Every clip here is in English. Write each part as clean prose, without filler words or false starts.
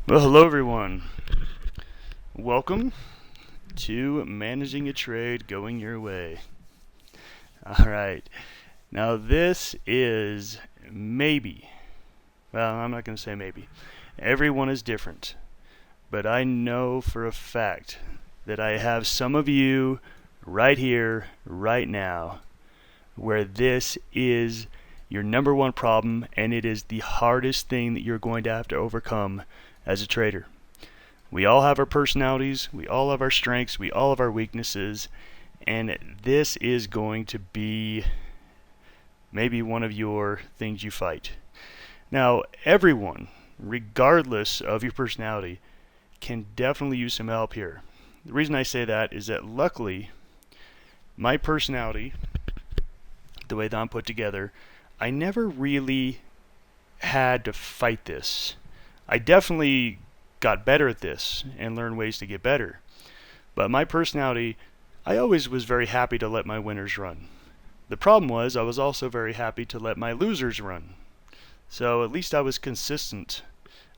Well, hello everyone. Welcome to Managing a Trade Going Your Way. All right. Now, this is maybe, well, I'm not going to say maybe. Everyone is different. But I know for a fact that I have some of you right here, right now, where this is your number one problem and it is the hardest thing that you're going to have to overcome as a trader. We all have our personalities, we all have our strengths, we all have our weaknesses, and this is going to be maybe one of your things you fight. Now, everyone, regardless of your personality, can definitely use some help here. The reason I say that is that luckily, my personality, the way that I'm put together, I never really had to fight this. I definitely got better at this and learned ways to get better. But my personality, I always was very happy to let my winners run. The problem was I was also very happy to let my losers run. So at least I was consistent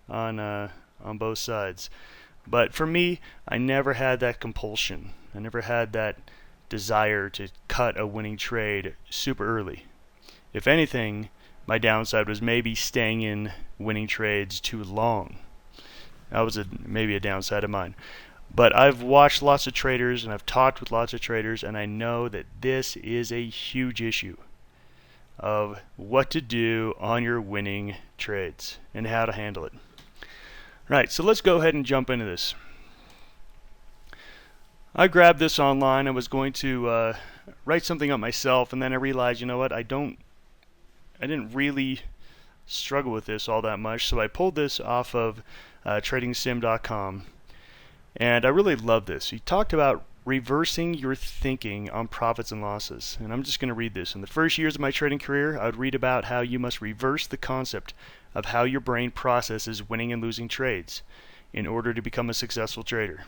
on both sides. But for me, I never had that compulsion. I never had that desire to cut a winning trade super early. If anything, my downside was maybe staying in winning trades too long. That was maybe a downside of mine. But I've watched lots of traders and I've talked with lots of traders, and I know that this is a huge issue of what to do on your winning trades and how to handle it. Right, so let's go ahead and jump into this. I grabbed this online. I was going to write something up myself, and then I realized, you know what, I didn't really struggle with this all that much, so I pulled this off of tradingsim.com, and I really love this. He talked about reversing your thinking on profits and losses, and I'm just going to read this. In the first years of my trading career, I would read about how you must reverse the concept of how your brain processes winning and losing trades in order to become a successful trader.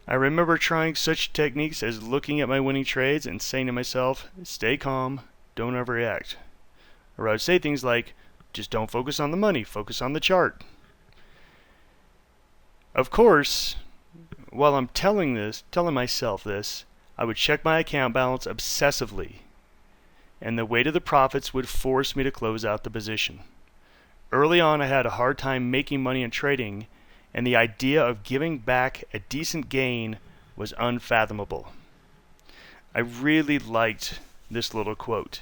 I remember trying such techniques as looking at my winning trades and saying to myself, stay calm, don't overreact. Or I would say things like, just don't focus on the money, focus on the chart. Of course, while I'm telling myself this, I would check my account balance obsessively, and the weight of the profits would force me to close out the position. Early on, I had a hard time making money in trading, and the idea of giving back a decent gain was unfathomable. I really liked this little quote.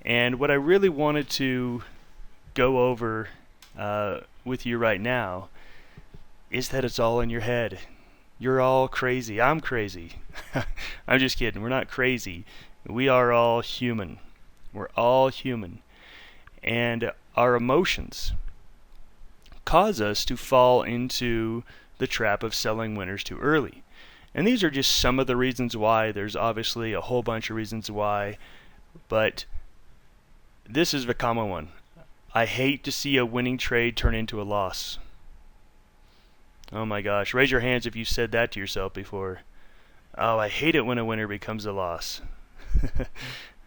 And what I really wanted to go over with you right now is that it's all in your head. You're all crazy. I'm crazy. I'm just kidding. We're not crazy. We are all human. We're all human. And our emotions cause us to fall into the trap of selling winners too early. And these are just some of the reasons why. There's obviously a whole bunch of reasons why, but this is the common one. I hate to see a winning trade turn into a loss. Oh my gosh, raise your hands if you said that to yourself before. Oh, I hate it when a winner becomes a loss.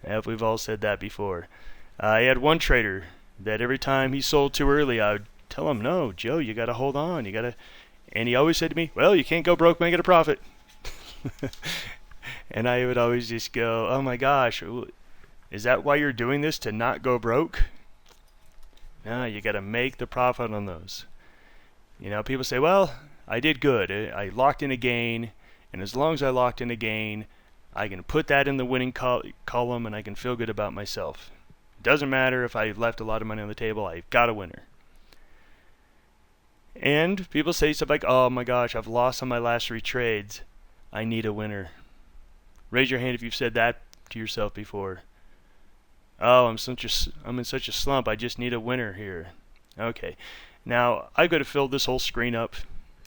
Yep, we've all said that before. I had one trader that every time he sold too early, I would tell him, no, Joe, you got to hold on. And he always said to me, well, you can't go broke making a profit. And I would always just go, oh my gosh, is that why you're doing this, to not go broke? No, you got to make the profit on those. You know, people say, well, I did good. I locked in a gain, and as long as I locked in a gain, I can put that in the winning column and I can feel good about myself. It doesn't matter if I left a lot of money on the table, I've got a winner. And people say stuff like, oh my gosh, I've lost on my last 3 trades. I need a winner. Raise your hand if you've said that to yourself before. Oh, I'm in such a slump, I just need a winner here. Okay. Now, I've got to fill this whole screen up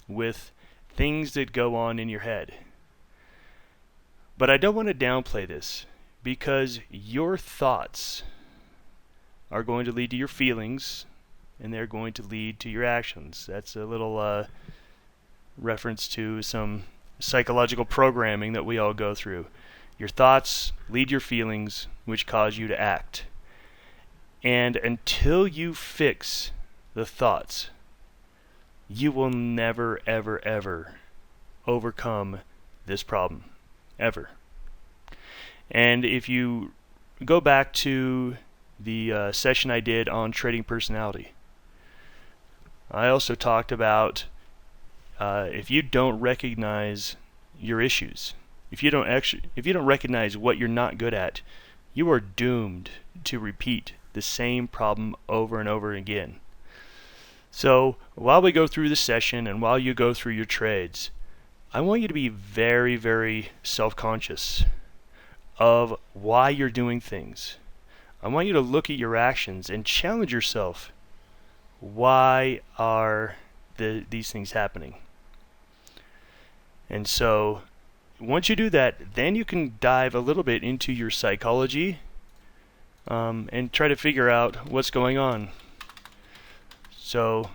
with things that go on in your head. But I don't want to downplay this, because your thoughts are going to lead to your feelings, and they're going to lead to your actions. That's a little reference to some psychological programming that we all go through. Your thoughts lead your feelings, which cause you to act. And until you fix the thoughts, you will never, ever, ever overcome this problem. Ever. And if you go back to the session I did on trading personality, I also talked about if you don't recognize your issues, if you don't recognize what you're not good at, you are doomed to repeat the same problem over and over again. So while we go through the session and while you go through your trades, I want you to be very, very self-conscious of why you're doing things. I want you to look at your actions and challenge yourself. Why are these things happening? And so once you do that, then you can dive a little bit into your psychology and try to figure out what's going on. So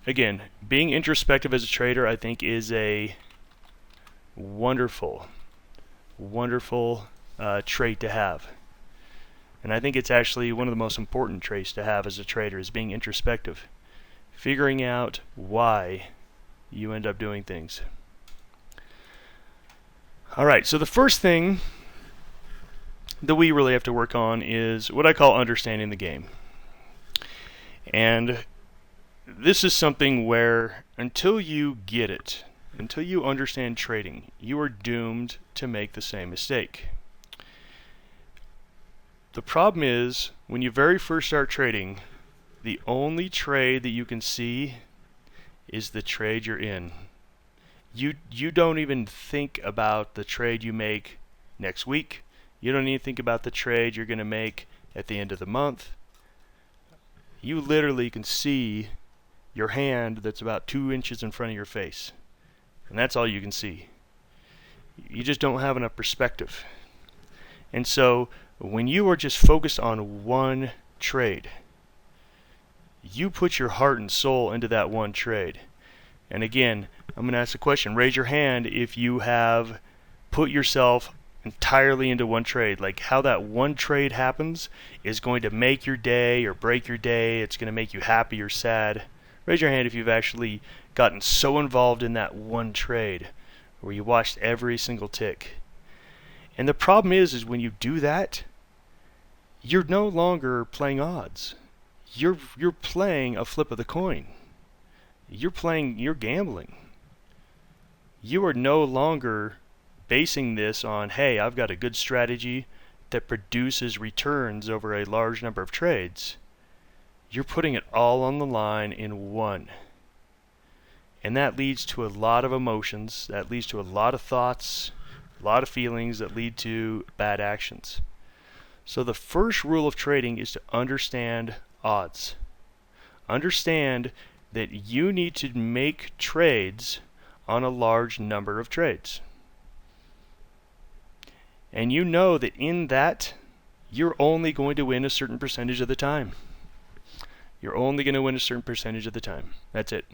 again, being introspective as a trader, I think, is a wonderful, wonderful trait to have. And I think it's actually one of the most important traits to have as a trader, is being introspective. Figuring out why you end up doing things. Alright, so the first thing that we really have to work on is what I call understanding the game. And this is something where until you get it, until you understand trading, you are doomed to make the same mistake. The problem is, when you very first start trading, the only trade that you can see is the trade you're in. You don't even think about the trade you make next week. You don't even think about the trade you're going to make at the end of the month. You literally can see your hand that's about 2 inches in front of your face. And that's all you can see. You just don't have enough perspective. And so when you are just focused on one trade, you put your heart and soul into that one trade. And again, I'm going to ask a question. Raise your hand if you have put yourself entirely into one trade. Like how that one trade happens is going to make your day or break your day. It's going to make you happy or sad. Raise your hand if you've actually gotten so involved in that one trade where you watched every single tick. And the problem is when you do that, you're no longer playing odds. You're playing a flip of the coin. You're gambling. You are no longer basing this on, hey, I've got a good strategy that produces returns over a large number of trades. You're putting it all on the line in one. And that leads to a lot of emotions, that leads to a lot of thoughts, a lot of feelings that lead to bad actions. So the first rule of trading is to understand odds. Understand that you need to make trades on a large number of trades. And you know that in that, you're only going to win a certain percentage of the time. You're only going to win a certain percentage of the time. That's it.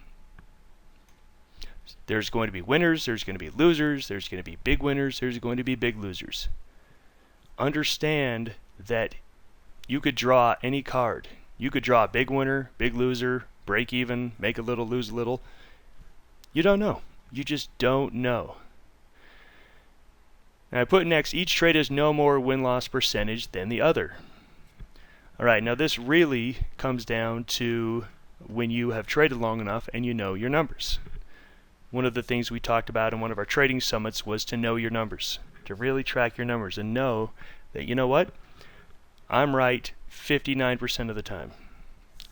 There's going to be winners, there's going to be losers, there's going to be big winners, there's going to be big losers. Understand that you could draw any card. You could draw a big winner, big loser, break even, make a little, lose a little. You don't know. You just don't know. And I put next, each trade has no more win-loss percentage than the other. Alright, now this really comes down to when you have traded long enough and you know your numbers. One of the things we talked about in one of our trading summits was to know your numbers, to really track your numbers and know that, you know what, I'm right 59% of the time.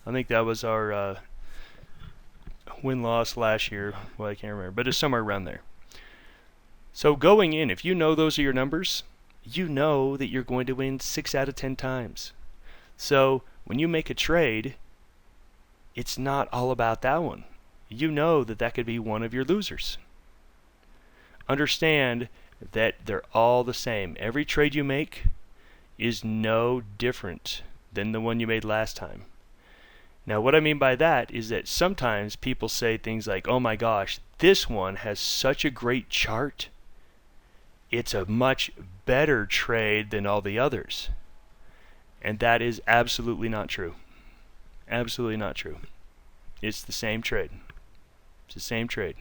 I think that was our win-loss last year. Well, I can't remember, but it's somewhere around there. So going in, if you know those are your numbers, you know that you're going to win 6 out of 10 times. So when you make a trade, it's not all about that one. You know that that could be one of your losers. Understand that they're all the same. Every trade you make is no different than the one you made last time. Now what I mean by that is that sometimes people say things like, oh my gosh, this one has such a great chart. It's a much better trade than all the others. And that is absolutely not true. Absolutely not true. It's the same trade. It's the same trade.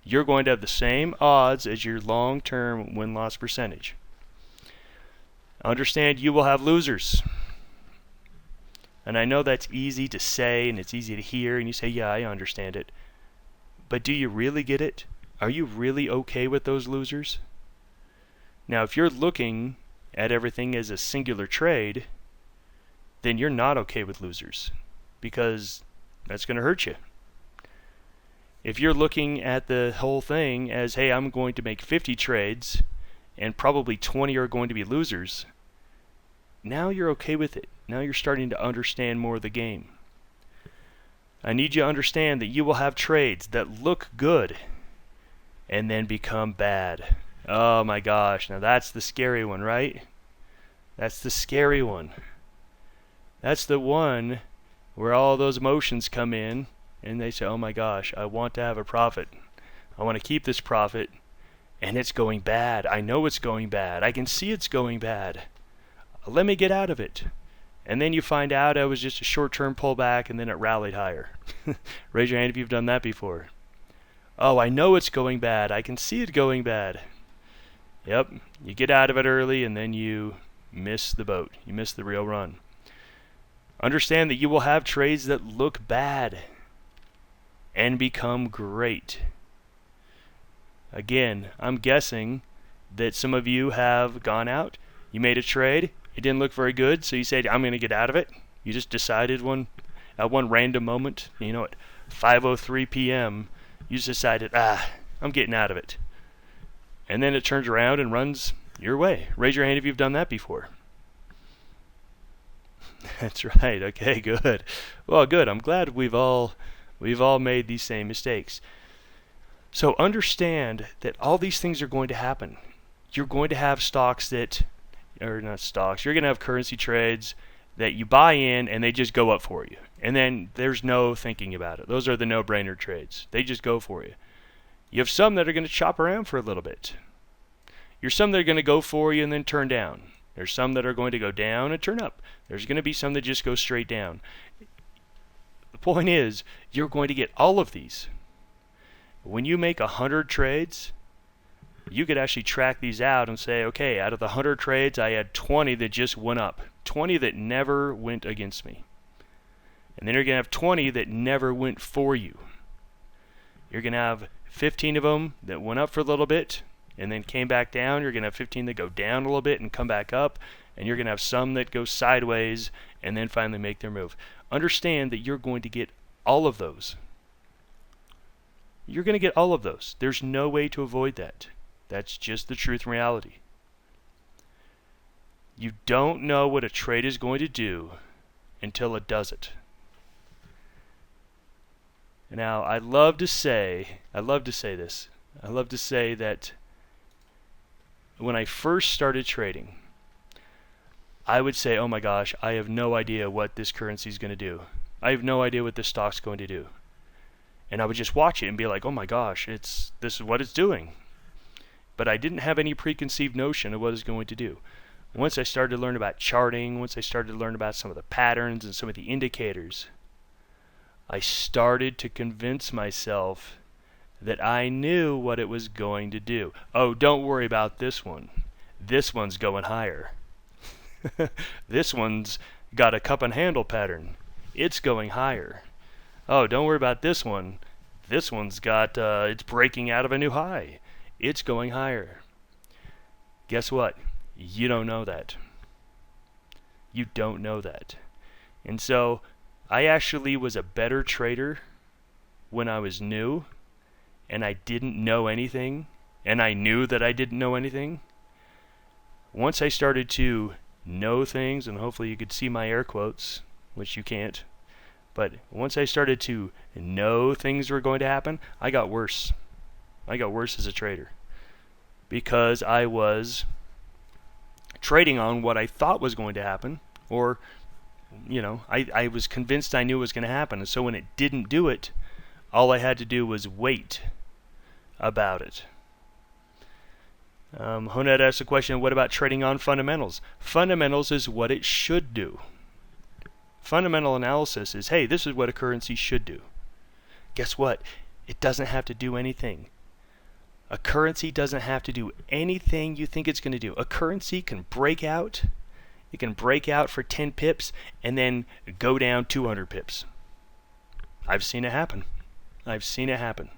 You're going to have the same odds as your long-term win-loss percentage. Understand you will have losers. And I know that's easy to say and it's easy to hear, and you say, yeah, I understand it. But do you really get it? Are you really okay with those losers? Now, if you're looking at everything as a singular trade, then you're not okay with losers, because that's going to hurt you. If you're looking at the whole thing as, hey, I'm going to make 50 trades and probably 20 are going to be losers, now you're okay with it. Now you're starting to understand more of the game. I need you to understand that you will have trades that look good and then become bad. Oh my gosh, now that's the scary one, right? That's the scary one. That's the one where all those emotions come in and they say, oh my gosh, I want to have a profit. I want to keep this profit, and it's going bad. I know it's going bad. I can see it's going bad. Let me get out of it. And then you find out it was just a short-term pullback and then it rallied higher. Raise your hand if you've done that before. Oh, I know it's going bad. I can see it going bad. Yep, you get out of it early and then you miss the boat. You miss the real run. Understand that you will have trades that look bad and become great. Again, I'm guessing that some of you have gone out, you made a trade, it didn't look very good, so you said, I'm going to get out of it. You just decided at one random moment, at 5:03 p.m., you just decided, I'm getting out of it. And then it turns around and runs your way. Raise your hand if you've done that before. That's right. Okay, good. Well, good. I'm glad we've all made these same mistakes. So understand that all these things are going to happen. You're going to have you're going to have currency trades that you buy in and they just go up for you. And then there's no thinking about it. Those are the no-brainer trades. They just go for you. You have some that are going to chop around for a little bit. There's some that are going to go for you and then turn down. There's some that are going to go down and turn up. There's going to be some that just go straight down. The point is, you're going to get all of these. When you make 100 trades, you could actually track these out and say, okay, out of the 100 trades, I had 20 that just went up, 20 that never went against me. And then you're going to have 20 that never went for you. You're going to have 15 of them that went up for a little bit and then came back down. You're going to have 15 that go down a little bit and come back up. And you're going to have some that go sideways and then finally make their move. Understand that you're going to get all of those. You're going to get all of those. There's no way to avoid that. That's just the truth and reality. You don't know what a trade is going to do until it does it. Now, I love to say this. I love to say that when I first started trading, I would say, oh my gosh, I have no idea what this currency is going to do. I have no idea what this stock's going to do. And I would just watch it and be like, oh my gosh, this is what it's doing. But I didn't have any preconceived notion of what it's going to do. Once I started to learn about charting, once I started to learn about some of the patterns and some of the indicators, I started to convince myself that I knew what it was going to do. Oh, don't worry about this one. This one's going higher. This one's got a cup and handle pattern. It's going higher. Oh, don't worry about this one. This one's got, it's breaking out of a new high. It's going higher. Guess what? You don't know that. You don't know that. And so I actually was a better trader when I was new and I didn't know anything and I knew that I didn't know anything. Once I started to know things, and hopefully you could see my air quotes, which you can't, but once I started to know things were going to happen, I got worse. I got worse as a trader because I was trading on what I thought was going to happen, or I was convinced I knew it was going to happen. And so when it didn't do it, all I had to do was wait about it. Honed asked a question, what about trading on fundamentals? Fundamentals is what it should do. Fundamental analysis is, hey, this is what a currency should do. Guess what? It doesn't have to do anything. A currency doesn't have to do anything you think it's going to do. A currency can break out. It can break out for 10 pips and then go down 200 pips. I've seen it happen. I've seen it happen.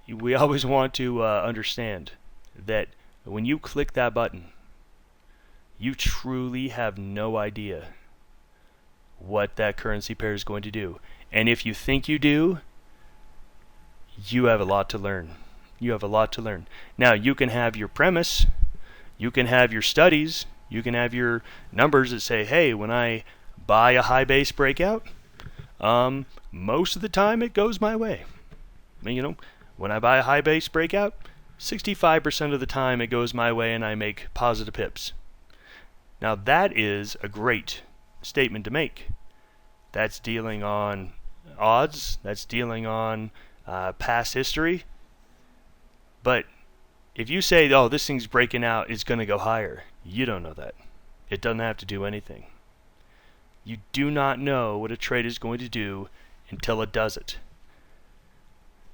We always want to understand that when you click that button, you truly have no idea what that currency pair is going to do. And if you think you do, you have a lot to learn. You have a lot to learn. Now, you can have your premise, you can have your studies, you can have your numbers that say, hey, when I buy a high base breakout, most of the time it goes my way. I mean, when I buy a high base breakout, 65% of the time it goes my way and I make positive pips. Now, that is a great statement to make. That's dealing on odds, that's dealing on past history. But if you say, oh, this thing's breaking out, it's going to go higher, you don't know that. It doesn't have to do anything. You do not know what a trade is going to do until it does it.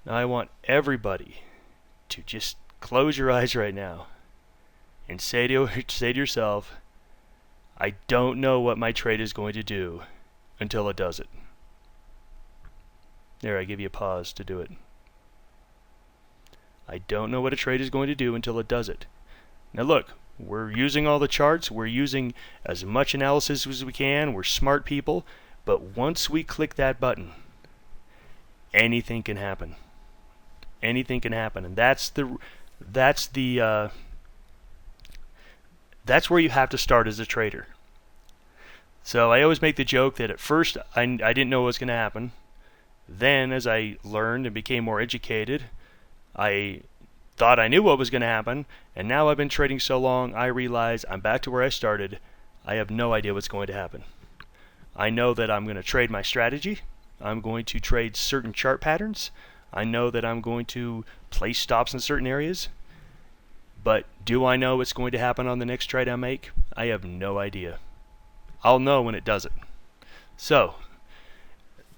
Now, I want everybody to just close your eyes right now and say to yourself, I don't know what my trade is going to do until it does it. There, I give you a pause to do it. I don't know what a trade is going to do until it does it. Now look, we're using all the charts, we're using as much analysis as we can, we're smart people, but once we click that button, anything can happen. Anything can happen, and that's where you have to start as a trader. So I always make the joke that at first I didn't know what was going to happen. Then as I learned and became more educated, I thought I knew what was going to happen, and now I've been trading so long I realize I'm back to where I started. I have no idea what's going to happen. I know that I'm going to trade my strategy. I'm going to trade certain chart patterns. I know that I'm going to place stops in certain areas. But do I know what's going to happen on the next trade I make? I have no idea. I'll know when it does it. So,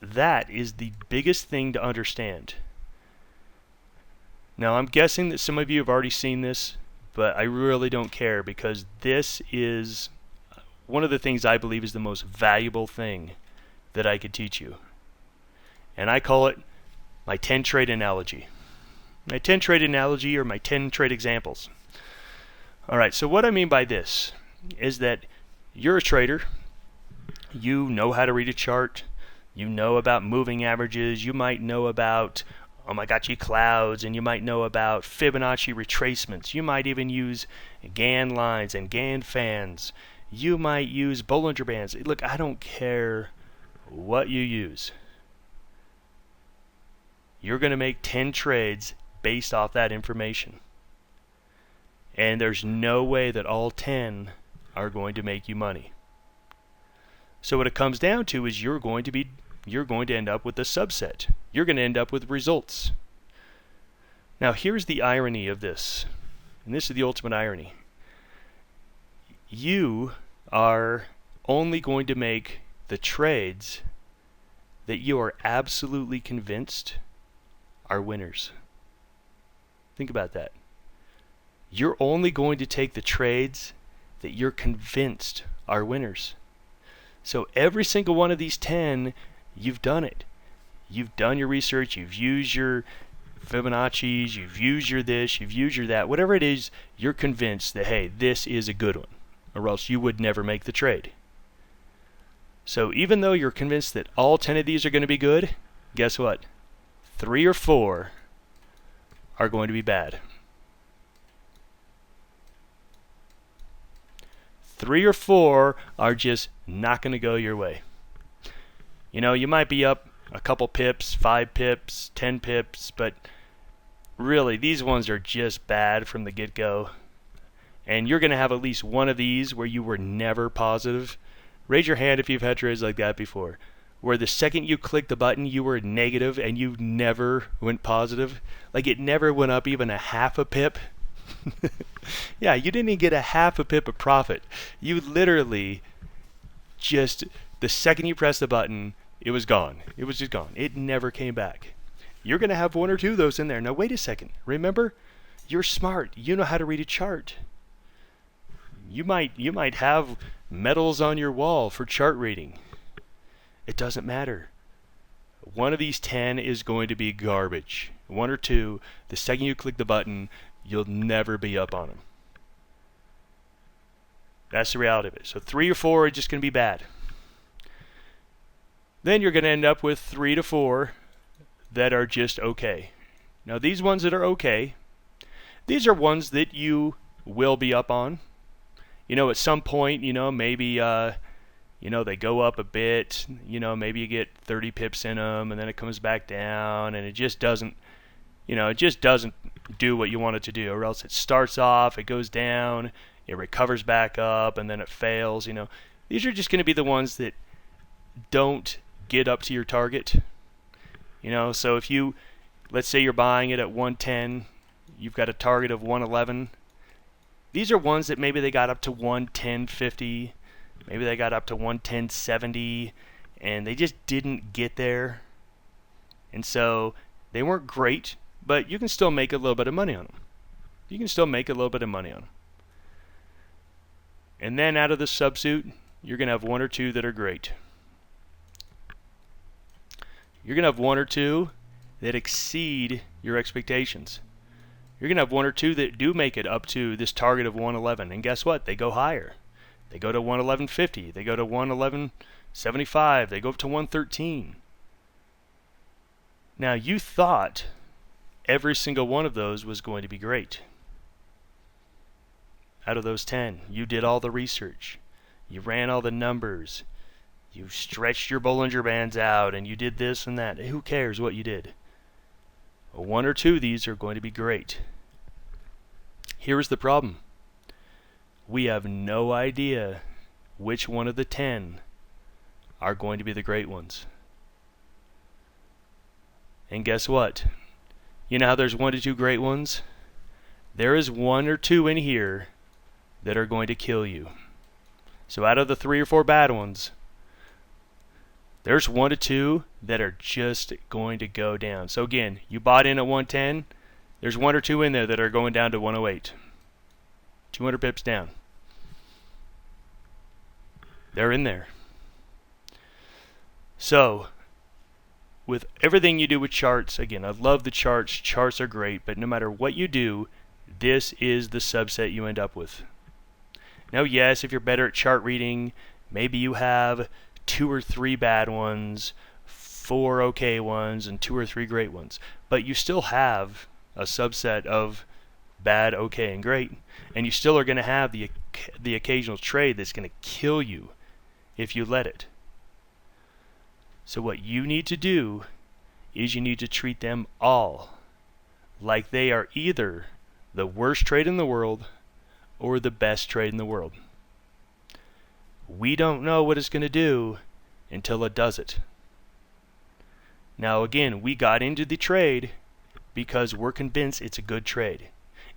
that is the biggest thing to understand. Now, I'm guessing that some of you have already seen this, but I really don't care because this is one of the things I believe is the most valuable thing that I could teach you. And I call it my 10 trade analogy. My 10 trade analogy or my 10 trade examples. Alright, so what I mean by this is that you're a trader, you know how to read a chart, you know about moving averages, you might know about Omagotchi clouds, and you might know about Fibonacci retracements, you might even use Gann lines and Gann fans, you might use Bollinger Bands. Look, I don't care what you use. You're going to make 10 trades based off that information. And there's no way that all 10 are going to make you money. So what it comes down to is you're going to end up with a subset. You're going to end up with results. Now here's the irony of this. And this is the ultimate irony. You are only going to make the trades that you are absolutely convinced are winners. Think about that. You're only going to take the trades that you're convinced are winners. So every single one of these 10, you've done it. You've done your research, you've used your Fibonacci's, you've used your this, you've used your that. Whatever it is, you're convinced that, hey, this is a good one, or else you would never make the trade. So even though you're convinced that all 10 of these are going to be good, guess what? 3 or 4 are going to be bad. 3 or 4 are just not going to go your way. You know, you might be up a couple pips, 5 pips, 10 pips, but really these ones are just bad from the get-go. And you're going to have at least one of these where you were never positive. Raise your hand if you've had trades like that before, where the second you clicked the button, you were negative and you never went positive? Like it never went up even a half a pip? Yeah, you didn't even get a half a pip of profit. You literally just, the second you pressed the button, it was gone. It was just gone. It never came back. You're going to have one or two of those in there. Now, wait a second. Remember, you're smart. You know how to read a chart. You might have medals on your wall for chart reading. It doesn't matter. One of these 10 is going to be garbage. One or two, the second you click the button, you'll never be up on them. That's the reality of it. So 3 or 4 are just going to be bad. Then you're going to end up with 3 to 4 that are just okay. Now these ones that are okay, these are ones that you will be up on. You know, at some point, you know, maybe they go up a bit, you know, maybe you get 30 pips in them and then it comes back down and it just doesn't, it just doesn't do what you want it to do, or else it starts off, it goes down, it recovers back up, and then it fails, These are just going to be the ones that don't get up to your target. So if let's say you're buying it at 110, you've got a target of 111. These are ones that maybe they got up to 110.50, maybe they got up to 110.70, and they just didn't get there. And so they weren't great, but you can still make a little bit of money on them. And then out of the subsuit, you're going to have one or two that are great. You're going to have one or two that exceed your expectations. You're going to have one or two that do make it up to this target of 111. And guess what? They go higher. They go to 111.50. They go to 111.75. They go up to 113. Now, you thought every single one of those was going to be great. Out of those 10, you did all the research. You ran all the numbers. You stretched your Bollinger Bands out, and you did this and that. Who cares what you did? One or two of these are going to be great. Here's the problem. We have no idea which one of the 10 are going to be the great ones. And guess what? You know how there's 1 to 2 great ones? There is 1 or 2 in here that are going to kill you. So out of the 3 or 4 bad ones, there's 1 to 2 that are just going to go down. So again, you bought in at 110, there's 1 or 2 in there that are going down to 108. 200 pips down. They're in there. So, with everything you do with charts, again, I love the charts. Charts are great, but no matter what you do, this is the subset you end up with. Now, yes, if you're better at chart reading, maybe you have 2 or 3 bad ones, 4 okay ones, and 2 or 3 great ones. But you still have a subset of bad, okay, and great. And you still are going to have the occasional trade that's going to kill you if you let it. So what you need to do is you need to treat them all like they are either the worst trade in the world or the best trade in the world. We don't know what it's going to do until it does it. Now again, we got into the trade because we're convinced it's a good trade.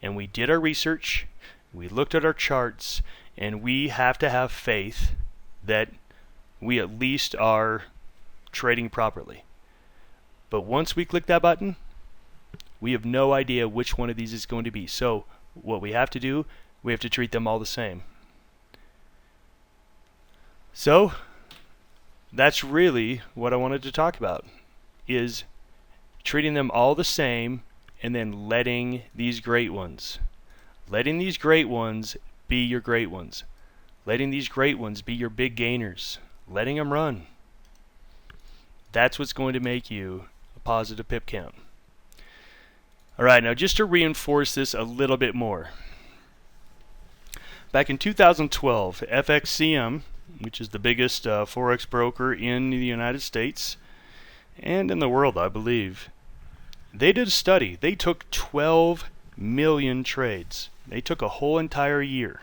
And we did our research, we looked at our charts, and we have to have faith that we at least are trading properly. But once we click that button, we have no idea which one of these is going to be. So what we have to do, we have to treat them all the same. So that's really what I wanted to talk about, is treating them all the same and then letting these great ones be your great ones. Letting these great ones be your big gainers. Letting them run. That's what's going to make you a positive pip count. Alright, now just to reinforce this a little bit more. Back in 2012, FXCM, which is the biggest Forex broker in the United States and in the world, I believe, they did a study. They took 12 million trades. They took a whole entire year.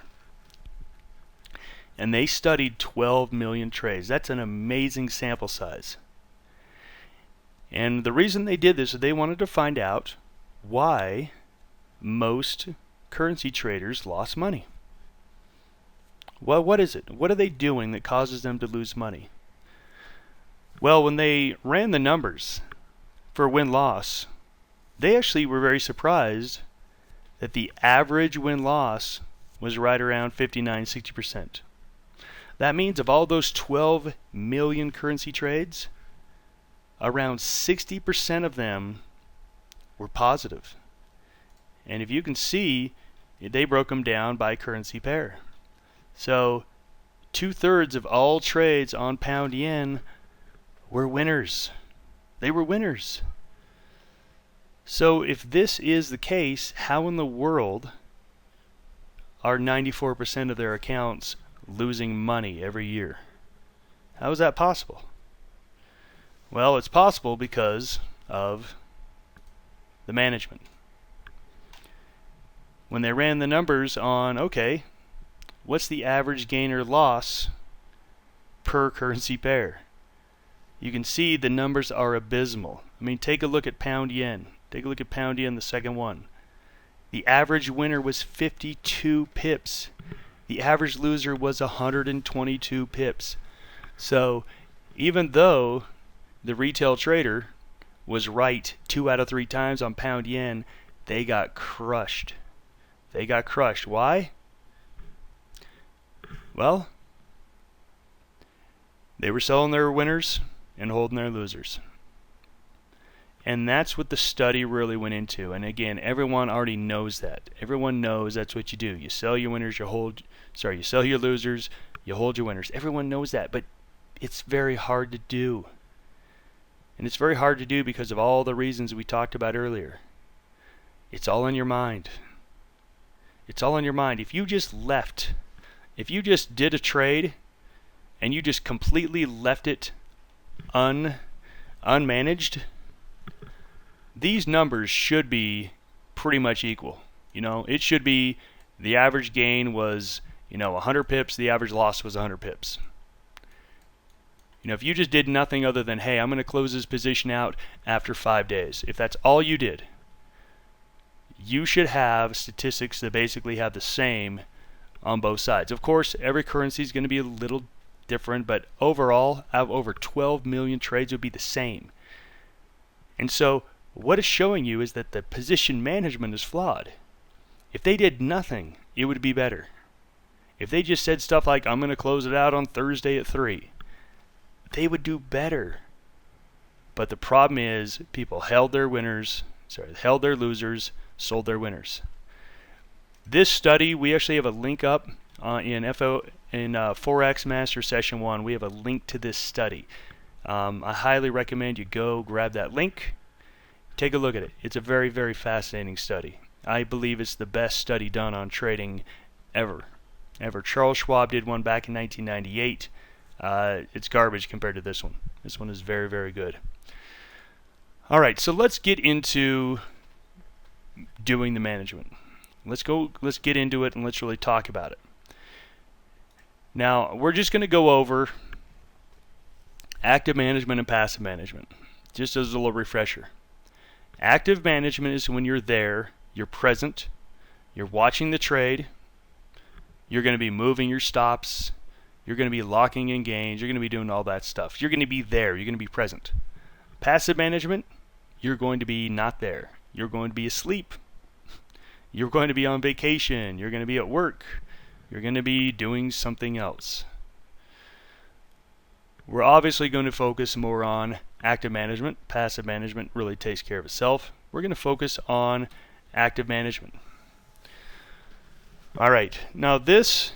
And they studied 12 million trades. That's an amazing sample size. And the reason they did this is they wanted to find out why most currency traders lost money. Well, what is it? What are they doing that causes them to lose money? Well, when they ran the numbers for win-loss, they actually were very surprised that the average win-loss was right around 59-60%. That means of all those 12 million currency trades, around 60% of them were positive. And if you can see, they broke them down by currency pair. So 2/3 of all trades on pound yen were winners. They were winners. So if this is the case, how in the world are 94% of their accounts losing money every year? How is that possible? Well, it's possible because of the management. When they ran the numbers on, okay, what's the average gain or loss per currency pair? You can see the numbers are abysmal. I mean, take a look at pound yen. Take a look at pound yen, the second one. The average winner was 52 pips. The average loser was 122 pips. So even though the retail trader was right 2 out of 3 times on pound yen, they got crushed. They got crushed. Why? Well, they were selling their winners and holding their losers. And that's what the study really went into. And again, everyone already knows that. Everyone knows that's what you do. You sell your winners, you sell your losers, you hold your winners. Everyone knows that, but it's very hard to do. And it's very hard to do because of all the reasons we talked about earlier. It's all in your mind. It's all in your mind. If you just did a trade and you just completely left it unmanaged, these numbers should be pretty much equal. It should be the average gain was, 100 pips, the average loss was 100 pips. If you just did nothing other than, hey, I'm going to close this position out after 5 days, if that's all you did, you should have statistics that basically have the same on both sides. Of course, every currency is going to be a little different, but overall, out of over 12 million trades would be the same. And so what it's showing you is that the position management is flawed. If they did nothing, it would be better. If they just said stuff like, I'm going to close it out on Thursday at 3, they would do better. But the problem is people held their losers, sold their winners. This study, we actually have a link up in Forex Master Session 1. We have a link to this study. I highly recommend you go grab that link. Take a look at it. It's a very, very fascinating study. I believe it's the best study done on trading ever. Charles Schwab did one back in 1998. It's garbage compared to this one. This one is very, very good. All right, so let's get into doing the management. Let's get into it and let's really talk about it. Now, we're just going to go over active management and passive management, just as a little refresher. Active management is when you're there, you're present, you're watching the trade, you're going to be moving your stops, you're going to be locking in gains, you're going to be doing all that stuff. You're going to be there, you're going to be present. Passive management, you're going to be not there. You're going to be asleep. You're going to be on vacation. You're going to be at work. You're going to be doing something else. We're obviously going to focus more on active management. Passive management really takes care of itself. We're going to focus on active management. All right. Now this,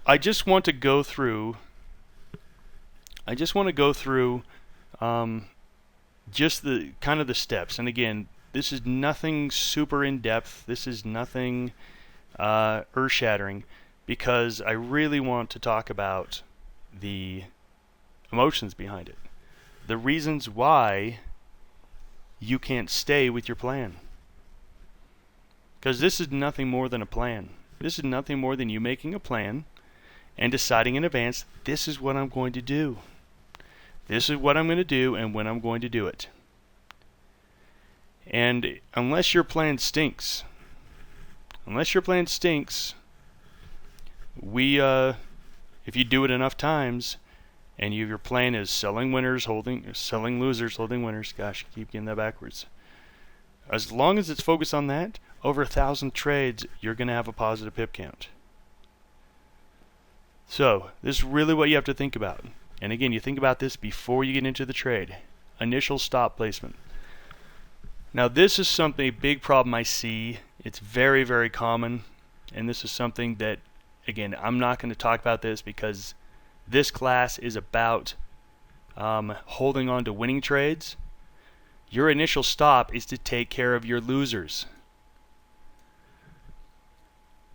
I just want to go through just the kind of the steps. And again, this is nothing super in depth. This is nothing earth-shattering, because I really want to talk about the emotions behind it, the reasons why you can't stay with your plan. Because this is nothing more than a plan. This is nothing more than you making a plan and deciding in advance, this is what I'm going to do. This is what I'm going to do and when I'm going to do it. And unless your plan stinks, if you do it enough times, and your plan is selling losers, holding winners. Gosh, I keep getting that backwards. As long as it's focused on that, over 1,000 trades, you're going to have a positive pip count. So this is really what you have to think about. And again, you think about this before you get into the trade. Initial stop placement. Now this is a big problem I see. It's very, very common. And this is something that, again, I'm not going to talk about this because this class is about holding on to winning trades. Your initial stop is to take care of your losers.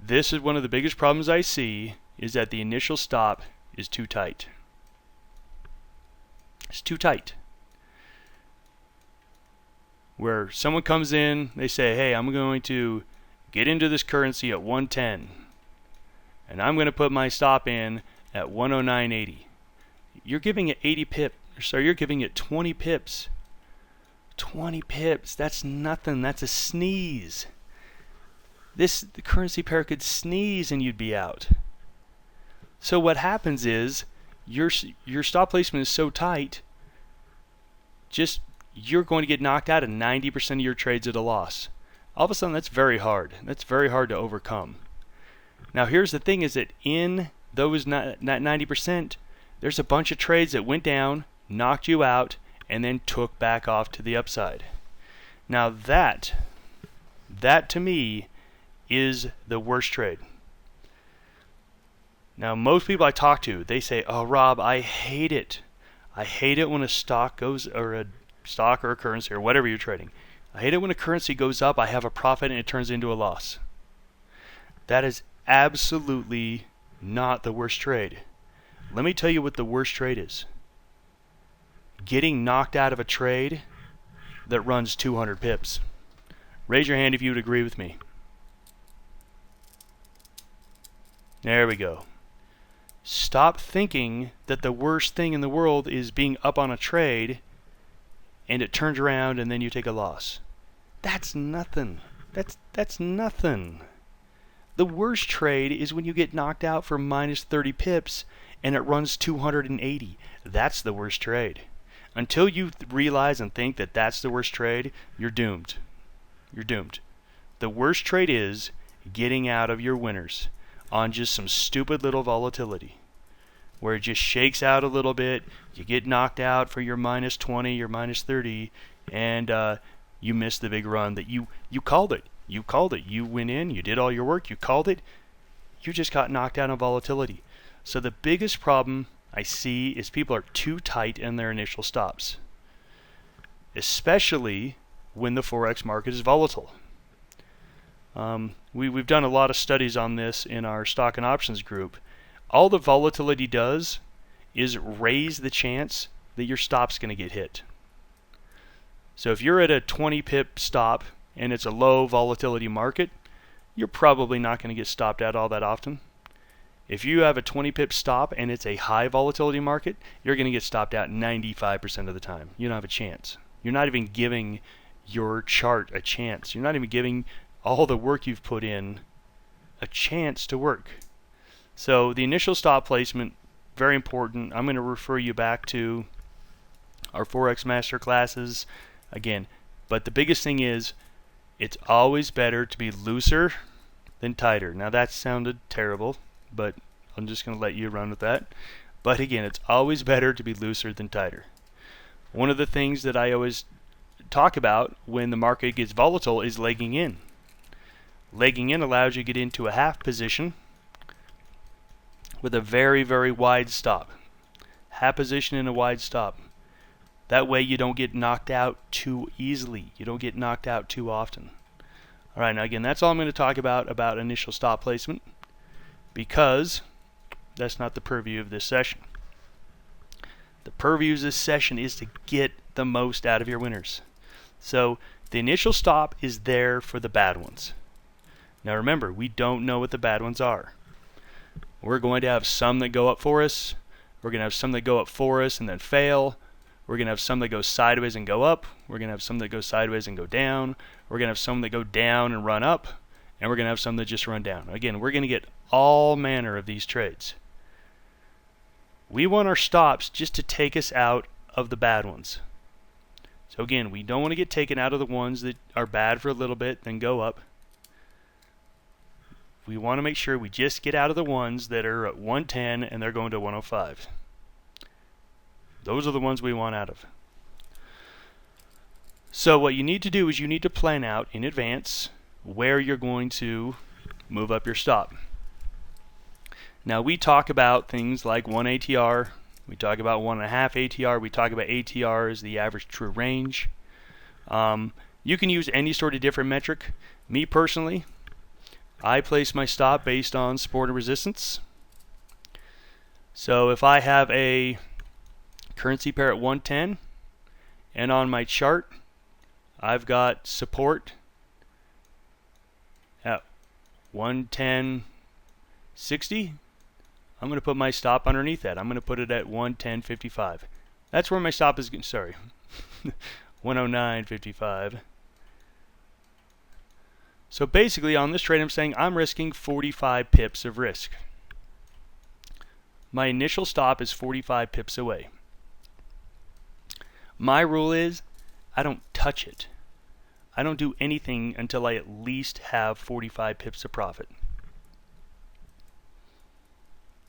This is one of the biggest problems I see, is that the initial stop is too tight. It's too tight. Where someone comes in, they say, hey, I'm going to get into this currency at 110, and I'm going to put my stop in at 109.80. You're giving it 80 pips, so you're giving it 20 pips. 20 pips, that's nothing, that's a sneeze. The currency pair could sneeze and you'd be out. So what happens is your stop placement is so tight, you're going to get knocked out of 90% of your trades at a loss. All of a sudden, that's very hard. That's very hard to overcome. Now here's the thing, is that in those 90%, there's a bunch of trades that went down, knocked you out, and then took back off to the upside. Now that to me is the worst trade. Now most people I talk to, they say, oh Rob, I hate it. I hate it when a stock goes, or a stock or a currency or whatever you're trading. I hate it when a currency goes up, I have a profit and it turns into a loss. That is absolutely not the worst trade. Let me tell you what the worst trade is. Getting knocked out of a trade that runs 200 pips. Raise your hand if you would agree with me. There we go. Stop thinking that the worst thing in the world is being up on a trade and it turns around and then you take a loss. That's nothing. That's nothing. The worst trade is when you get knocked out for minus 30 pips and it runs 280. That's the worst trade. Until you realize and think that that's the worst trade, you're doomed. You're doomed. The worst trade is getting out of your winners on just some stupid little volatility where it just shakes out a little bit, you get knocked out for your minus 20, your minus 30, and you miss the big run that you called it. You called it. You went in, you did all your work, you called it, you just got knocked out on volatility. So the biggest problem I see is people are too tight in their initial stops, especially when the Forex market is volatile. We've done a lot of studies on this in our stock and options group. All the volatility does is raise the chance that your stop's going to get hit. So if you're at a 20 pip stop and it's a low volatility market, you're probably not going to get stopped out all that often. If you have a 20 pip stop and it's a high volatility market, you're going to get stopped out 95% of the time. You don't have a chance. You're not even giving your chart a chance. You're not even giving all the work you've put in a chance to work. So the initial stop placement, very important. I'm going to refer you back to our Forex Master classes again. But the biggest thing is, it's always better to be looser than tighter. Now that sounded terrible, but I'm just going to let you run with that. But again, it's always better to be looser than tighter. One of the things that I always talk about when the market gets volatile is legging in. Legging in allows you to get into a half position with a very, very wide stop. Half position in a wide stop. That way you don't get knocked out too easily. You don't get knocked out too often. Alright, now again, that's all I'm going to talk about initial stop placement, because that's not the purview of this session. The purview of this session is to get the most out of your winners. So the initial stop is there for the bad ones. Now remember, we don't know what the bad ones are. We're going to have some that go up for us. We're going to have some that go up for us and then fail. We're going to have some that go sideways and go up. We're going to have some that go sideways and go down. We're going to have some that go down and run up. And we're going to have some that just run down. Again, we're going to get all manner of these trades. We want our stops just to take us out of the bad ones. So again, we don't want to get taken out of the ones that are bad for a little bit, then go up. We want to make sure we just get out of the ones that are at 110 and they're going to 105. Those are the ones we want out of. So what you need to do is you need to plan out in advance where you're going to move up your stop. Now we talk about things like 1 ATR, we talk about 1.5 ATR, we talk about ATR as the average true range. You can use any sort of different metric. Me personally, I place my stop based on support and resistance. So if I have a currency pair at 110 and on my chart I've got support at 110.60, I'm going to put my stop underneath that. I'm going to put it at 110.55. That's where my stop is, sorry, 109.55. So basically on this trade I'm saying I'm risking 45 pips of risk. My initial stop is 45 pips away. My rule is I don't touch it. I don't do anything until I at least have 45 pips of profit.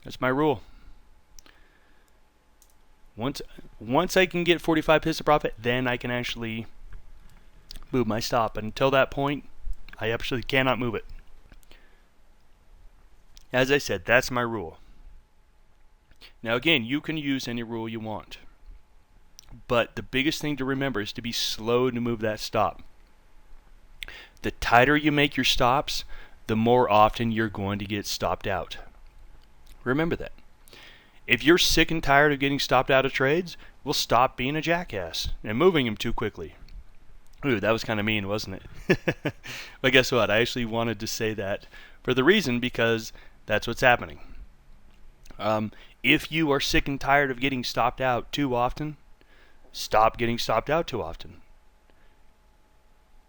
That's my rule. Once I can get 45 pips of profit, then I can actually move my stop. But until that point, I absolutely cannot move it. As I said, that's my rule. Now again, you can use any rule you want. But the biggest thing to remember is to be slow to move that stop. The tighter you make your stops, the more often you're going to get stopped out. Remember that. If you're sick and tired of getting stopped out of trades, well, stop being a jackass and moving them too quickly. Ooh, that was kind of mean, wasn't it? But guess what? I actually wanted to say that for the reason because that's what's happening. If you are sick and tired of getting stopped out too often, stop getting stopped out too often.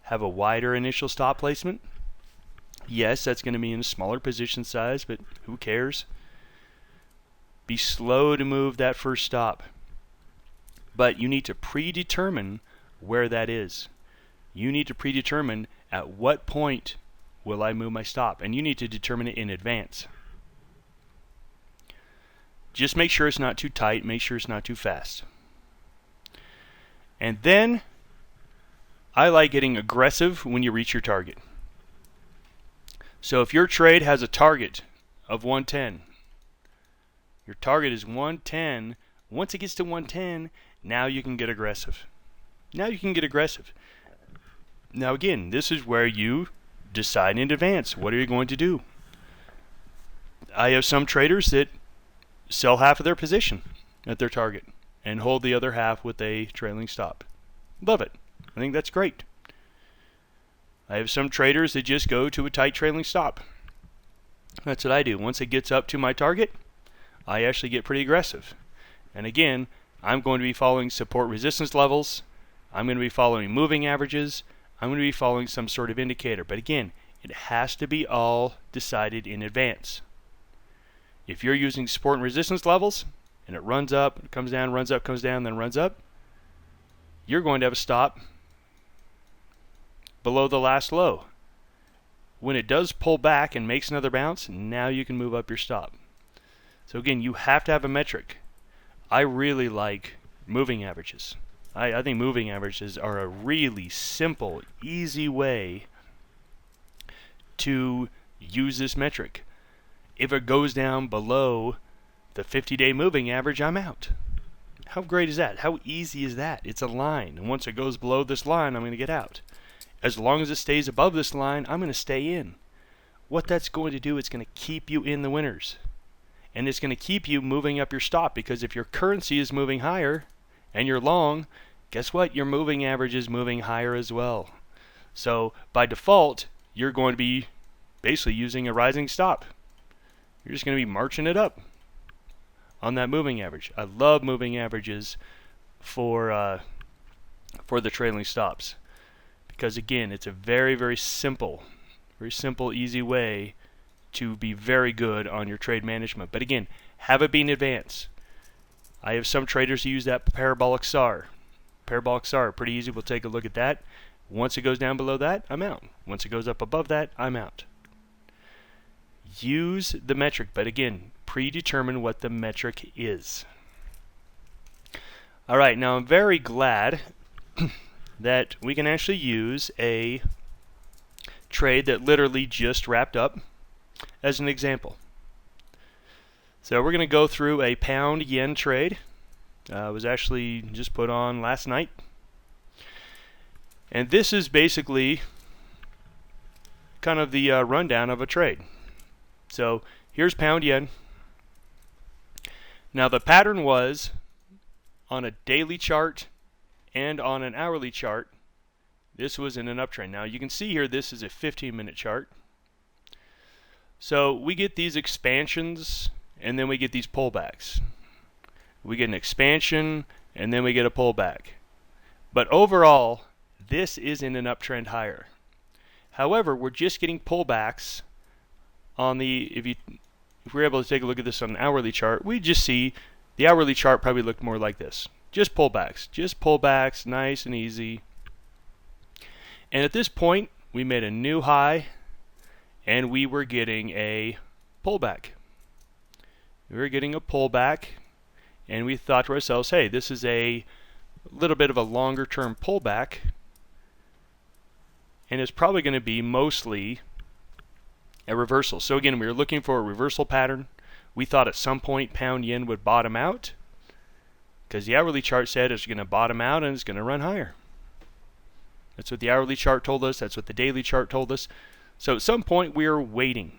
Have a wider initial stop placement. Yes, that's going to be in a smaller position size, but who cares? Be slow to move that first stop. But you need to predetermine where that is. You need to predetermine at what point will I move my stop, and you need to determine it in advance. Just make sure it's not too tight, make sure it's not too fast. And then I like getting aggressive when you reach your target. So if your trade has a target of 110, your target is 110. Once it gets to 110, now you can get aggressive. Now again, this is where you decide in advance. What are you going to do? I have some traders that sell half of their position at their target and hold the other half with a trailing stop. Love it. I think that's great. I have some traders that just go to a tight trailing stop. That's what I do. Once it gets up to my target, I actually get pretty aggressive. And again, I'm going to be following support resistance levels. I'm going to be following moving averages. I'm going to be following some sort of indicator. But again, it has to be all decided in advance. If you're using support and resistance levels, and it runs up, comes down, runs up, comes down, then runs up, you're going to have a stop below the last low. When it does pull back and makes another bounce, now you can move up your stop. So again, you have to have a metric. I really like moving averages. I think moving averages are a really simple, easy way to use this metric. If it goes down below the 50-day moving average, I'm out. How great is that? How easy is that? It's a line, and once it goes below this line, I'm going to get out. As long as it stays above this line, I'm going to stay in. What that's going to do, it's going to keep you in the winners. And it's going to keep you moving up your stop, because if your currency is moving higher and you're long, guess what? Your moving average is moving higher as well. So by default, you're going to be basically using a rising stop. You're just going to be marching it up on that moving average. I love moving averages for the trailing stops, because again, it's a very simple, easy way to be very good on your trade management. But again, have it be in advance. I have some traders who use that parabolic SAR. Parabolic SAR, pretty easy. We'll take a look at that. Once it goes down below that, I'm out. Once it goes up above that, I'm out. Use the metric, but again, predetermine what the metric is. All right, now I'm very glad that we can actually use a trade that literally just wrapped up as an example. So we're going to go through a pound yen trade. It was actually just put on last night. And this is basically kind of the rundown of a trade. So here's pound yen. Now the pattern was on a daily chart and on an hourly chart. This was in an uptrend. Now you can see here this is a 15-minute chart. So we get these expansions and then we get these pullbacks. We get an expansion and then we get a pullback. But overall, this is in an uptrend higher. However, we're just getting pullbacks on the, if we're able to take a look at this on an hourly chart, we just see the hourly chart probably looked more like this. Just pullbacks, nice and easy. And at this point, we made a new high and we were getting a pullback. We were getting a pullback and we thought to ourselves, hey, this is a little bit of a longer term pullback and it's probably going to be mostly a reversal. So again, we were looking for a reversal pattern. We thought at some point pound yen would bottom out because the hourly chart said it's going to bottom out and it's going to run higher. That's what the hourly chart told us. That's what the daily chart told us. So at some point we are waiting.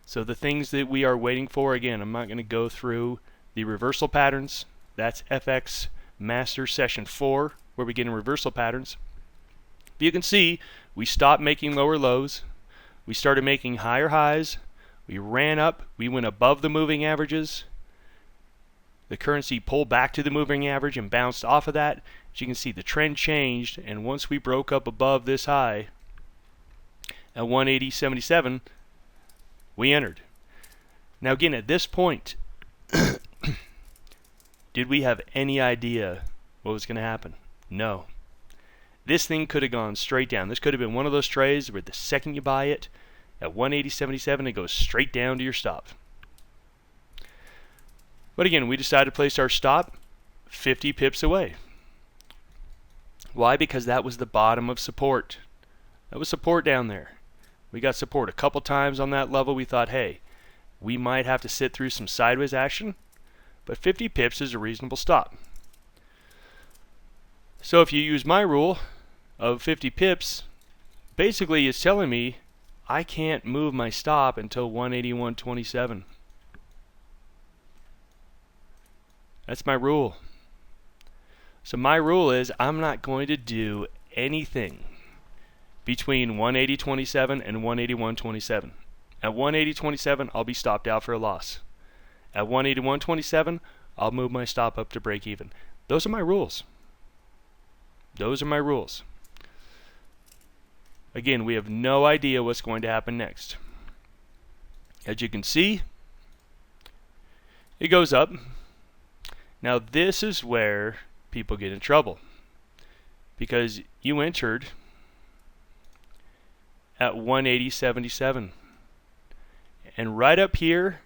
So the things that we are waiting for, again, I'm not going to go through the reversal patterns. That's FX Master Session 4 where we get in reversal patterns. But you can see we stopped making lower lows. We started making higher highs. We ran up. We went above the moving averages. The currency pulled back to the moving average and bounced off of that. As you can see, the trend changed, and once we broke up above this high at 180.77, we entered. Now again, at this point, did we have any idea what was going to happen? No. This thing could have gone straight down. This could have been one of those trades where the second you buy it at 180.77, it goes straight down to your stop. But again, we decided to place our stop 50 pips away. Why? Because that was the bottom of support. That was support down there. We got support a couple times on that level. We thought, hey, we might have to sit through some sideways action, but 50 pips is a reasonable stop. So if you use my rule of 50 pips, basically it's telling me I can't move my stop until 181.27. That's my rule. So my rule is I'm not going to do anything between 180.27 and 181.27. At 180.27, I'll be stopped out for a loss. At 181.27, I'll move my stop up to break even. Those are my rules. Those are my rules. Again, we have no idea what's going to happen next. As you can see, it goes up. Now this is where people get in trouble, because you entered at 180.77, and right up here,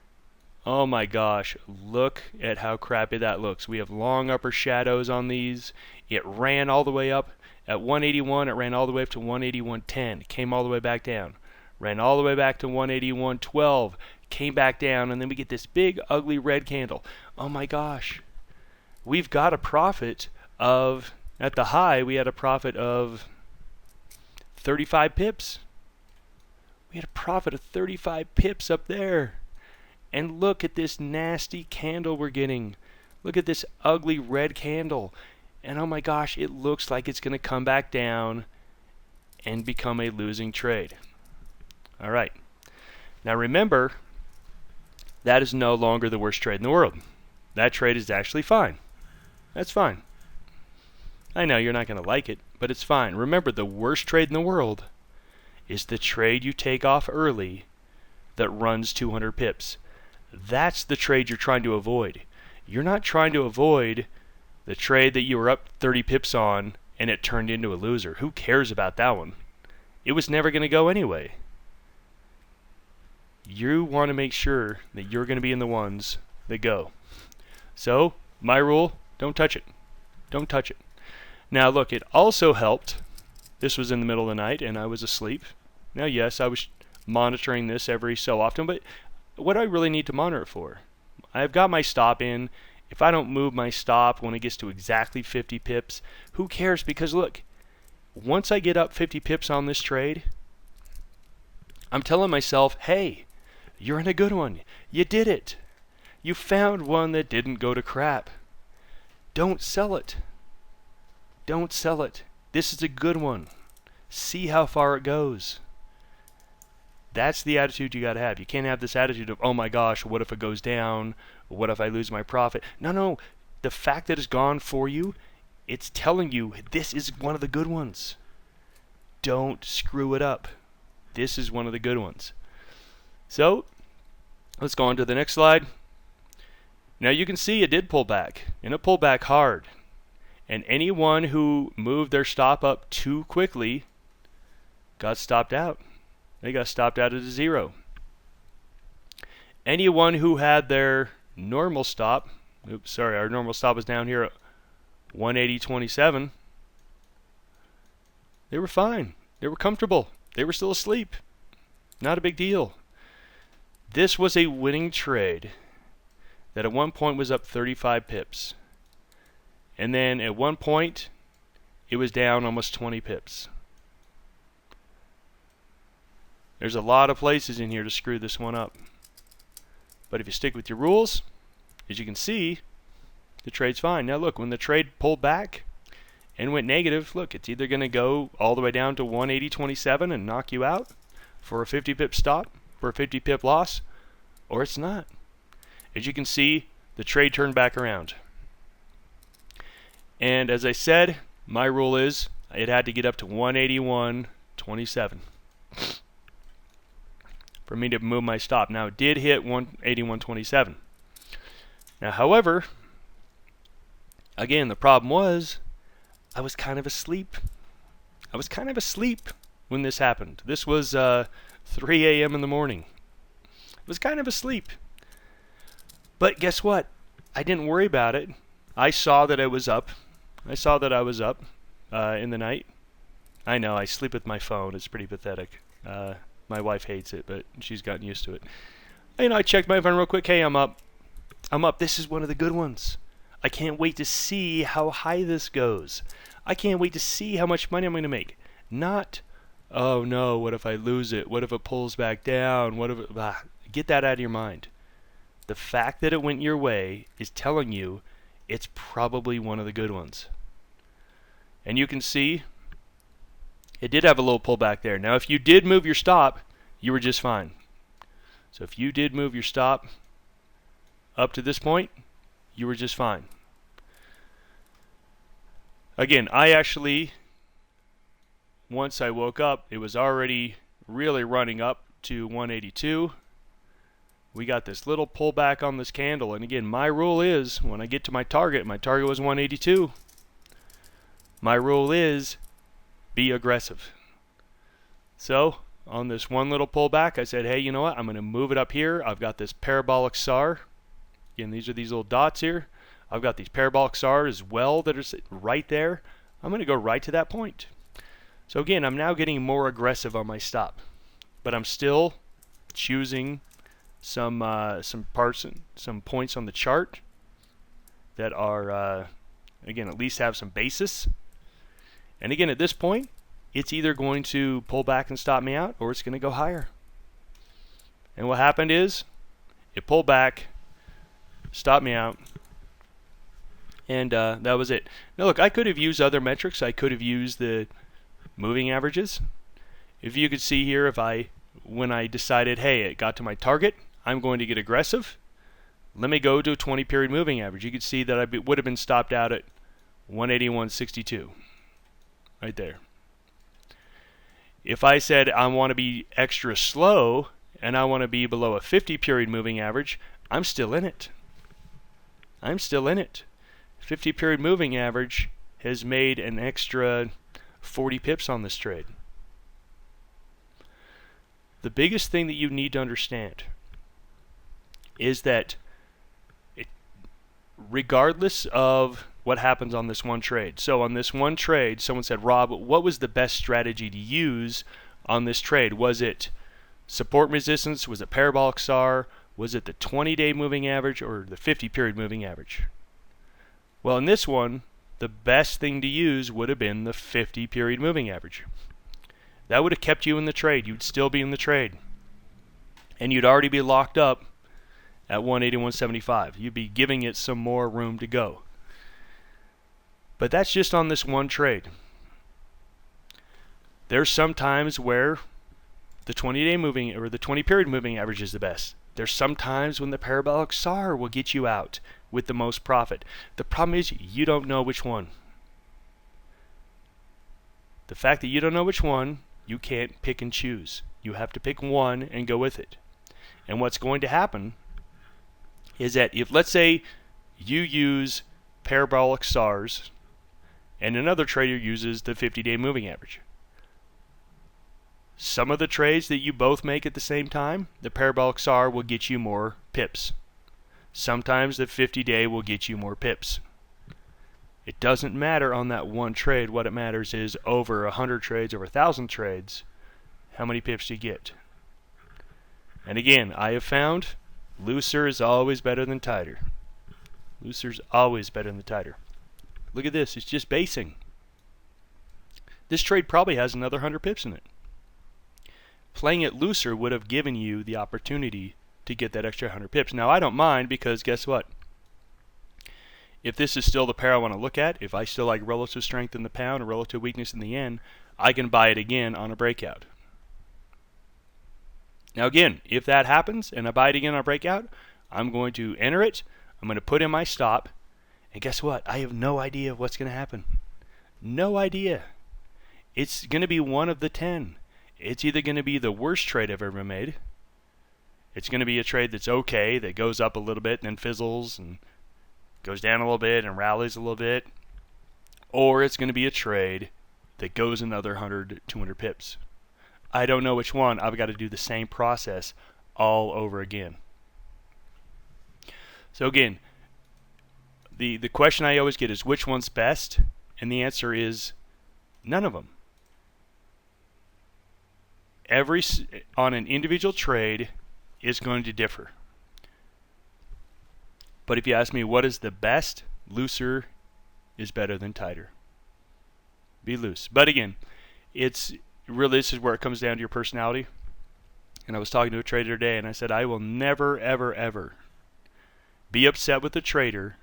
oh my gosh, look at how crappy that looks. We have long upper shadows on these. It ran all the way up at 181. It ran all the way up to 181.10. Came all the way back down. Ran all the way back to 181.12. Came back down, and then we get this big ugly red candle. Oh my gosh. We've got a profit of, at the high, we had a profit of 35 pips. We had a profit of 35 pips up there. And look at this nasty candle we're getting. Look at this ugly red candle. And oh my gosh, it looks like it's going to come back down and become a losing trade. All right. Now remember, that is no longer the worst trade in the world. That trade is actually fine. That's fine. I know you're not going to like it, but it's fine. Remember, the worst trade in the world is the trade you take off early that runs 200 pips. That's the trade you're trying to avoid. You're not trying to avoid the trade that you were up 30 pips on and it turned into a loser. Who cares about that one? It was never going to go anyway. You want to make sure that you're going to be in the ones that go. So, my rule, don't touch it. Don't touch it. Now look, it also helped. This was in the middle of the night and I was asleep. Now yes, I was monitoring this every so often, but what do I really need to monitor it for? I've got my stop in. If I don't move my stop when it gets to exactly 50 pips, who cares? Because look, once I get up 50 pips on this trade, I'm telling myself, hey, you're in a good one. You did it. You found one that didn't go to crap. Don't sell it. Don't sell it. This is a good one. See how far it goes. That's the attitude you got to have. You can't have this attitude of, oh my gosh, what if it goes down? What if I lose my profit? No. The fact that it's gone for you, it's telling you this is one of the good ones. Don't screw it up. This is one of the good ones. So, let's go on to the next slide. Now you can see it did pull back, and it pulled back hard. And anyone who moved their stop up too quickly got stopped out. They got stopped out at a zero. Anyone who had their normal stop, our normal stop was down here at 180.27. They were fine. They were comfortable. They were still asleep. Not a big deal. This was a winning trade that at one point was up 35 pips. And then at one point, it was down almost 20 pips. There's a lot of places in here to screw this one up. But if you stick with your rules, as you can see, the trade's fine. Now look, when the trade pulled back and went negative, look, it's either going to go all the way down to 180.27 and knock you out for a 50 pip stop, for a 50 pip loss, or it's not. As you can see, the trade turned back around. And as I said, my rule is it had to get up to 181.27 for me to move my stop. Now it did hit 181.27. Now however, again, the problem was I was kind of asleep. I was kind of asleep when this happened. This was 3 a.m. in the morning. I was kind of asleep. But guess what? I didn't worry about it. I saw that it was up. I saw that I was up in the night. I know, I sleep with my phone. It's pretty pathetic. My wife hates it, but she's gotten used to it. I checked my phone real quick. Hey, I'm up. I'm up. This is one of the good ones. I can't wait to see how high this goes. I can't wait to see how much money I'm going to make. Not, oh no, what if I lose it? What if it pulls back down? What if it, get that out of your mind. The fact that it went your way is telling you it's probably one of the good ones. And you can see it did have a little pullback there. Now, if you did move your stop, you were just fine. So if you did move your stop up to this point, you were just fine. Again, I actually, once I woke up, it was already really running up to 182. We got this little pullback on this candle. And again, my rule is when I get to my target was 182. My rule is be aggressive. So on this one little pullback, I said, hey, you know what? I'm going to move it up here. I've got this parabolic SAR. Again, these are these little dots here. I've got these parabolic SAR as well that are right there. I'm going to go right to that point. So again, I'm now getting more aggressive on my stop, but I'm still choosing some points on the chart that are again, at least have some basis. And again, at this point, it's either going to pull back and stop me out, or it's going to go higher. And what happened is it pulled back, stopped me out, and that was it. Now look, I could have used other metrics. I could have used the moving averages. If you could see here, when I decided, hey, it got to my target, I'm going to get aggressive. Let me go to a 20 period moving average. You can see that I would have been stopped out at 181.62 right there. If I said I want to be extra slow and I want to be below a 50 period moving average, I'm still in it. I'm still in it. 50 period moving average has made an extra 40 pips on this trade. The biggest thing that you need to understand is that regardless of what happens on this one trade. So on this one trade, someone said, Rob, what was the best strategy to use on this trade? Was it support resistance? Was it parabolic SAR? Was it the 20-day moving average or the 50 period moving average? Well, in this one, the best thing to use would have been the 50 period moving average. That would have kept you in the trade. You'd still be in the trade. And you'd already be locked up at 181.75. You'd be giving it some more room to go. But that's just on this one trade. There's some times where the 20-day moving or the 20 period moving average is the best. There's some times when the parabolic SAR will get you out with the most profit. The problem is you don't know which one. The fact that you don't know which one, you can't pick and choose. You have to pick one and go with it. And what's going to happen is that if, let's say, you use parabolic SARs and another trader uses the 50-day moving average. Some of the trades that you both make at the same time, the parabolic SAR will get you more pips. Sometimes the 50-day will get you more pips. It doesn't matter on that one trade. What it matters is over 100 trades, over 1,000 trades, how many pips do you get? And again, I have found looser is always better than tighter. Looser is always better than tighter. Look at this. It's just basing. This trade probably has another 100 pips in it. Playing it looser would have given you the opportunity to get that extra 100 pips. Now, I don't mind because guess what? If this is still the pair I want to look at, if I still like relative strength in the pound or relative weakness in the yen, I can buy it again on a breakout. Now again, if that happens and I buy it again on a breakout, I'm going to enter it, I'm going to put in my stop, and guess what? I have no idea what's going to happen. No idea. It's going to be one of the 10. It's either going to be the worst trade I've ever made. It's going to be a trade that's okay, that goes up a little bit and then fizzles and goes down a little bit and rallies a little bit. Or it's going to be a trade that goes another 100, 200 pips. I don't know which one. I've got to do the same process all over again. So again, the question I always get is which one's best? And the answer is none of them. On an individual trade is going to differ. But if you ask me what is the best, looser is better than tighter. Be loose. But again, it's really, this is where it comes down to your personality. And I was talking to a trader today and I said, I will never, ever, ever be upset with a trader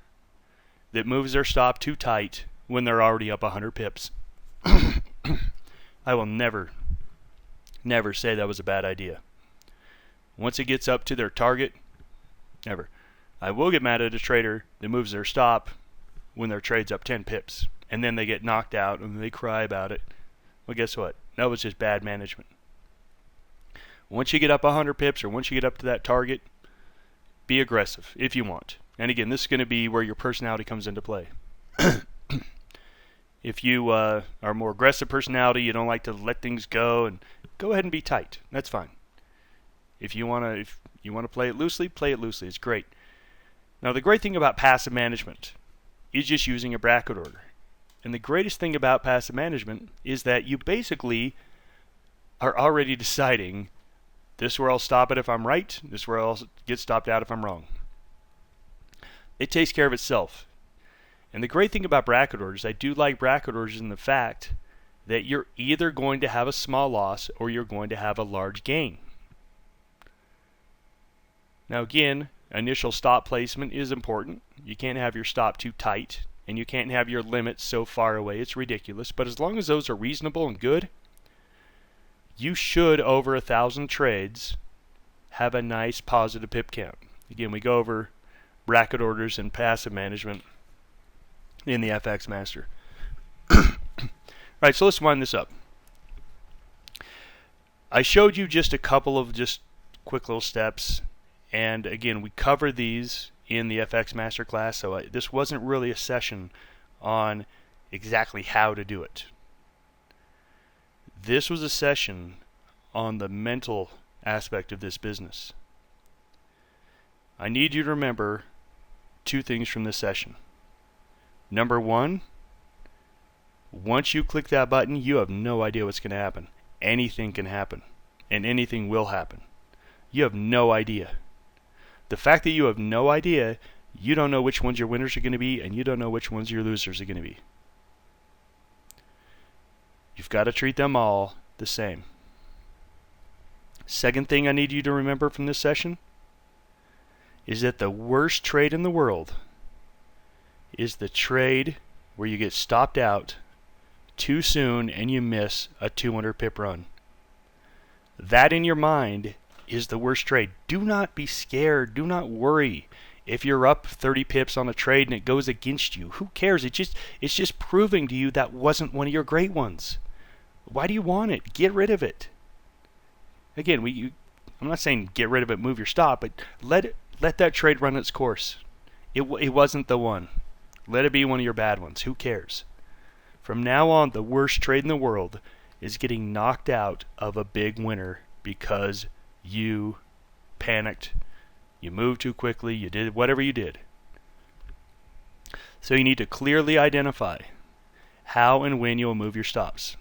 that moves their stop too tight when they're already up 100 pips. I will never say that was a bad idea. Once it gets up to their target, never. I will get mad at a trader that moves their stop when their trade's up 10 pips. And then they get knocked out and they cry about it. Well, guess what? That was just bad management. Once you get up 100 pips or once you get up to that target, be aggressive if you want. And again, this is going to be where your personality comes into play. If you are a more aggressive personality, you don't like to let things go, and go ahead and be tight. That's fine. If you want to play it loosely, play it loosely. It's great. Now, the great thing about passive management is just using a bracket order. And the greatest thing about passive management is that you basically are already deciding this is where I'll stop it if I'm right, this is where I'll get stopped out if I'm wrong. It takes care of itself. And the great thing about bracket orders, I do like bracket orders in the fact that you're either going to have a small loss or you're going to have a large gain. Now again, initial stop placement is important. You can't have your stop too tight, and you can't have your limits so far away. It's ridiculous. But as long as those are reasonable and good, you should, over 1,000 trades, have a nice positive pip count. Again, we go over bracket orders and passive management in the FX Master. Alright, so let's wind this up. I showed you just a couple of just quick little steps, and again, we covered these in the FX Master class, so this wasn't really a session on exactly how to do it. This was a session on the mental aspect of this business. I need you to remember two things from this session. Number one, once you click that button, you have no idea what's going to happen. Anything can happen, and anything will happen. You have no idea. The fact that you have no idea, you don't know which ones your winners are going to be, and you don't know which ones your losers are going to be. You've got to treat them all the same. Second thing I need you to remember from this session is that the worst trade in the world is the trade where you get stopped out too soon and you miss a 200 pip run. That in your mind is the worst trade. Do not be scared. Do not worry if you're up 30 pips on a trade and it goes against you. Who cares? It's just proving to you that wasn't one of your great ones. Why do you want it? Get rid of it. Again, I'm not saying get rid of it, move your stop, but let that trade run its course. It wasn't the one. Let it be one of your bad ones. Who cares? From now on, the worst trade in the world is getting knocked out of a big winner because you panicked, you moved too quickly, you did whatever you did. So you need to clearly identify how and when you'll move your stops.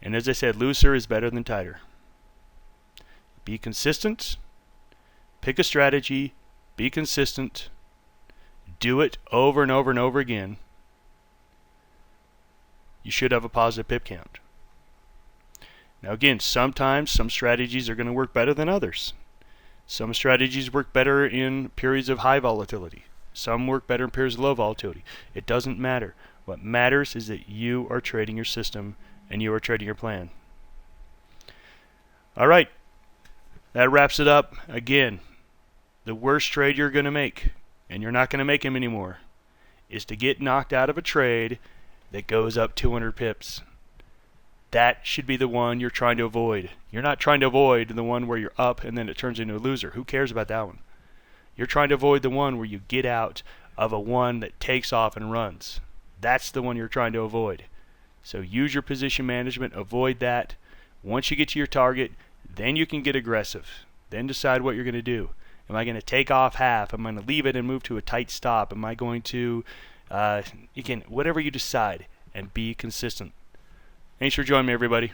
And as I said, looser is better than tighter. Be consistent. Pick a strategy. Be consistent. Do it over and over and over again. You should have a positive pip count. Now again, sometimes some strategies are going to work better than others. Some strategies work better in periods of high volatility. Some work better in periods of low volatility. It doesn't matter. What matters is that you are trading your system and you are trading your plan. All right, that wraps it up. Again, the worst trade you're going to make, and you're not going to make them anymore, is to get knocked out of a trade that goes up 200 pips. That should be the one you're trying to avoid. You're not trying to avoid the one where you're up and then it turns into a loser. Who cares about that one? You're trying to avoid the one where you get out of a one that takes off and runs. That's the one you're trying to avoid. So use your position management, avoid that. Once you get to your target, then you can get aggressive. Then decide what you're going to do. Am I going to take off half? Am I going to leave it and move to a tight stop? Am I going to, whatever you decide, and be consistent. Thanks for joining me, everybody.